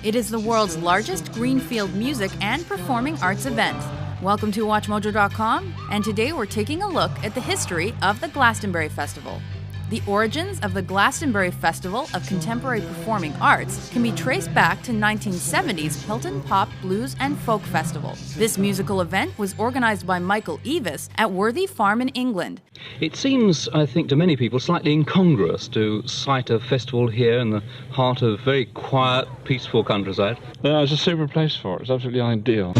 It is the world's largest greenfield music and performing arts event. Welcome to WatchMojo.com, and today we're taking a look at the history of the Glastonbury Festival. The origins of the Glastonbury Festival of Contemporary Performing Arts can be traced back to 1970s Hilton Pop, Blues and Folk Festival. This musical event was organized by Michael Eavis at Worthy Farm in England. It seems, I think, to many people slightly incongruous to cite a festival here in the heart of very quiet, peaceful countryside. Yeah, it's a super place for it. It's absolutely ideal.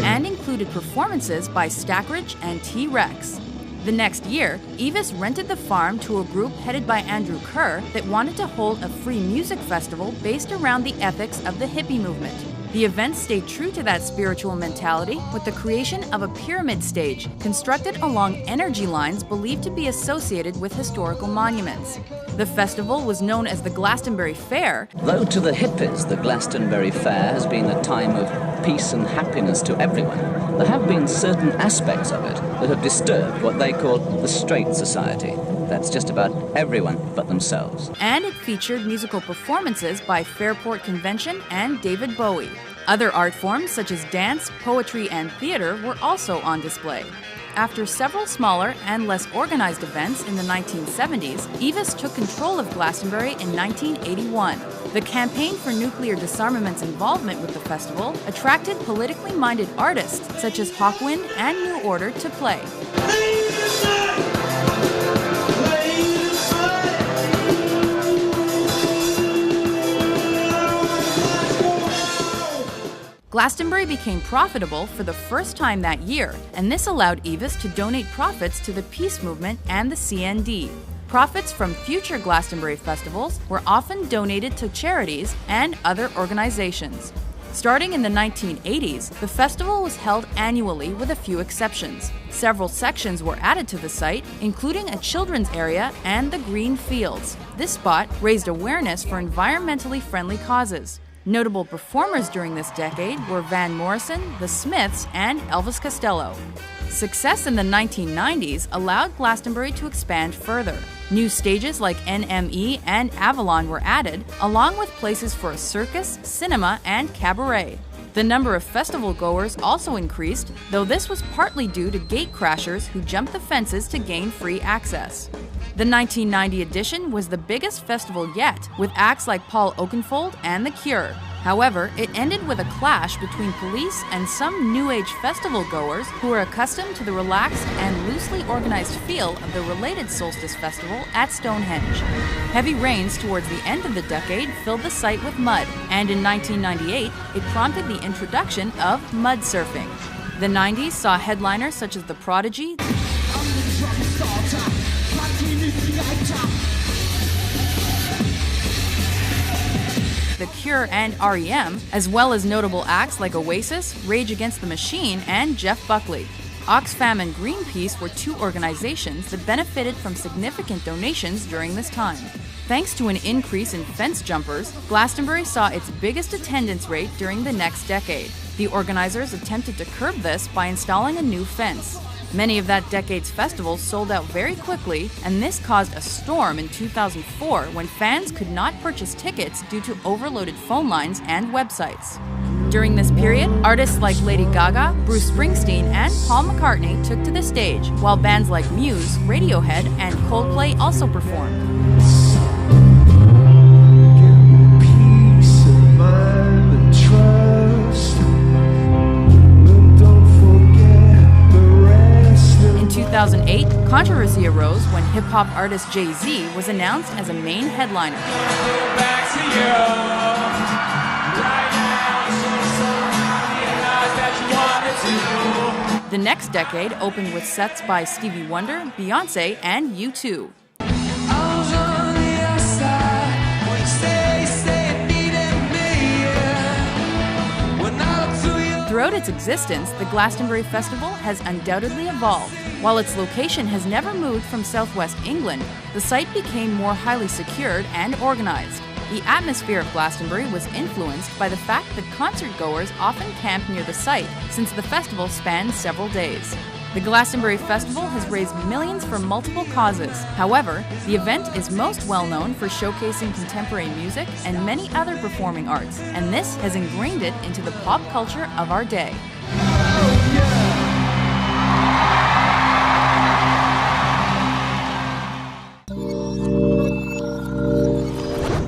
And included performances by Stackridge and T-Rex. The next year, Eavis rented the farm to a group headed by Andrew Kerr that wanted to hold a free music festival based around the ethics of the hippie movement. The event stayed true to that spiritual mentality with the creation of a pyramid stage constructed along energy lines believed to be associated with historical monuments. The festival was known as the Glastonbury Fair. Though to the hippies the Glastonbury Fair has been a time of peace and happiness to everyone, there have been certain aspects of it that have disturbed what they call the straight society. That's just about everyone but themselves. And it featured musical performances by Fairport Convention and David Bowie. Other art forms such as dance, poetry, and theater were also on display. After several smaller and less organized events in the 1970s, Eavis took control of Glastonbury in 1981. The campaign for nuclear disarmament's involvement with the festival attracted politically minded artists such as Hawkwind and New Order to play. Glastonbury became profitable for the first time that year, and this allowed Eavis to donate profits to the peace movement and the CND. Profits from future Glastonbury festivals were often donated to charities and other organizations. Starting in the 1980s, the festival was held annually with a few exceptions. Several sections were added to the site, including a children's area and the green fields. This spot raised awareness for environmentally friendly causes. Notable performers during this decade were Van Morrison, The Smiths, and Elvis Costello. Success in the 1990s allowed Glastonbury to expand further. New stages like NME and Avalon were added, along with places for a circus, cinema, and cabaret. The number of festival goers also increased, though this was partly due to gate crashers who jumped the fences to gain free access. The 1990 edition was the biggest festival yet, with acts like Paul Oakenfold and The Cure. However, it ended with a clash between police and some New Age festival goers who were accustomed to the relaxed and loosely organized feel of the related Solstice Festival at Stonehenge. Heavy rains towards the end of the decade filled the site with mud, and in 1998, it prompted the introduction of mud surfing. The 90s saw headliners such as The Prodigy, The Cure, and REM, as well as notable acts like Oasis, Rage Against the Machine, and Jeff Buckley. Oxfam and Greenpeace were two organizations that benefited from significant donations during this time. Thanks to an increase in fence jumpers, Glastonbury saw its biggest attendance rate during the next decade. The organizers attempted to curb this by installing a new fence. Many of that decade's festivals sold out very quickly, and this caused a storm in 2004 when fans could not purchase tickets due to overloaded phone lines and websites. During this period, artists like Lady Gaga, Bruce Springsteen, and Paul McCartney took to the stage, while bands like Muse, Radiohead, and Coldplay also performed. In 2008, controversy arose when hip-hop artist Jay-Z was announced as a main headliner. The next decade opened with sets by Stevie Wonder, Beyoncé, and U2. Throughout its existence, the Glastonbury Festival has undoubtedly evolved. While its location has never moved from southwest England, the site became more highly secured and organized. The atmosphere of Glastonbury was influenced by the fact that concert goers often camped near the site, since the festival spanned several days. The Glastonbury Festival has raised millions for multiple causes. However, the event is most well known for showcasing contemporary music and many other performing arts, and this has ingrained it into the pop culture of our day.